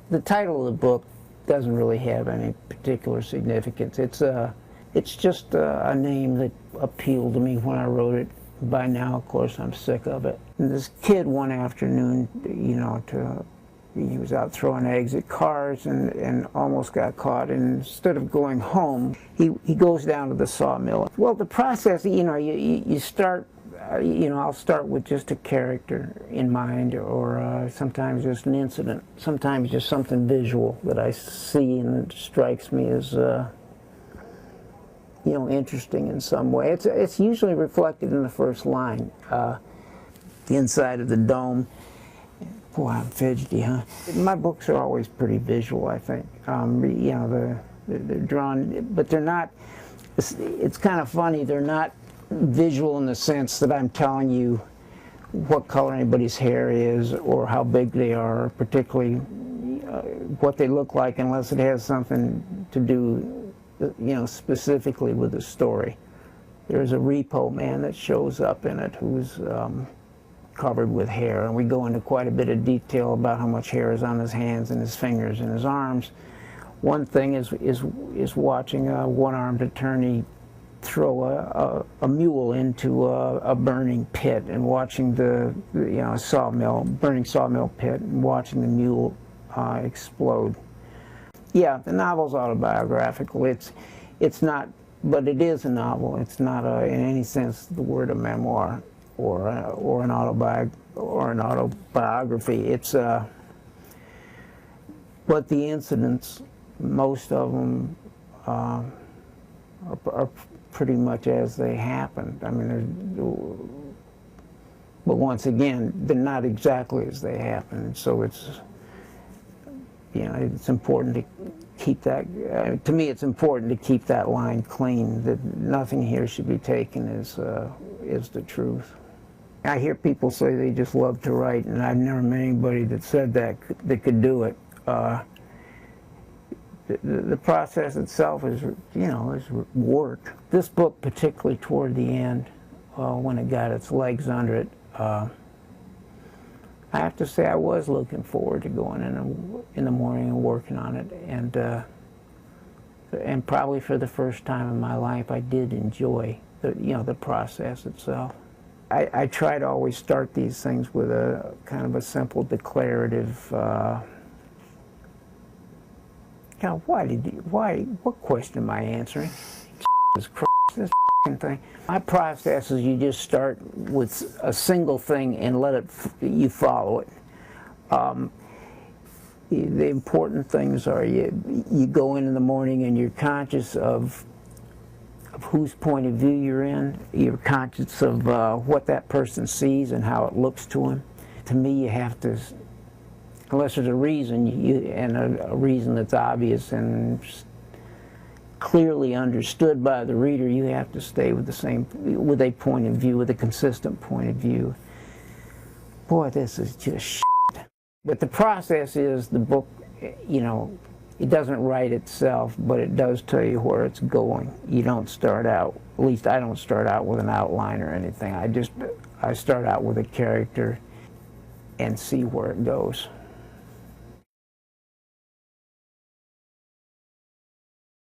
The title of the book doesn't really have any particular significance. It's just a name that appealed to me when I wrote it. By now, of course, I'm sick of it. And this kid one afternoon, you know, he was out throwing eggs at cars and almost got caught. And instead of going home, he goes down to the sawmill. Well, the process, you know, you start, you know, I'll start with just a character in mind, or sometimes just an incident, sometimes just something visual that I see and it strikes me as, you know, interesting in some way. It's usually reflected in the first line. The inside of the dome. Boy, I'm fidgety, huh? My books are always pretty visual, I think. You know, they're drawn, but they're not, it's kind of funny, they're not visual in the sense that I'm telling you what color anybody's hair is or how big they are, or particularly what they look like, unless it has something to do, you know, specifically with the story. There's a repo man that shows up in it who's covered with hair, and we go into quite a bit of detail about how much hair is on his hands and his fingers and his arms. One thing is watching a one-armed attorney throw a mule into a burning pit, and watching the, you know, burning sawmill pit, and watching the mule explode. Yeah, the novel's autobiographical. It's not, but it is a novel. It's not in any sense the word a memoir or an autobiography. It's but the incidents, most of them are pretty much as they happened. I mean, but once again, they're not exactly as they happened. So it's, you know, it's important to keep that. To me, it's important to keep that line clean. That nothing here should be taken as the truth. I hear people say they just love to write, and I've never met anybody that said that could do it. The process itself is, you know, is work. This book, particularly toward the end, when it got its legs under it, I have to say I was looking forward to going in the morning and working on it, and probably for the first time in my life, I did enjoy the process itself. I try to always start these things with a kind of a simple declarative. What question am I answering? Jesus Christ, this thing. My process is you just start with a single thing and you follow it. The important things are you go in the morning and you're conscious of whose point of view you're in. You're conscious of what that person sees and how it looks to him. To me, you have to, unless there's a reason, and a reason that's obvious and clearly understood by the reader, you have to stay with a point of view, with a consistent point of view. Boy, this is just shit. But the process is the book, you know, it doesn't write itself, but it does tell you where it's going. You don't start out, at least I don't start out with an outline or anything. I start out with a character and see where it goes.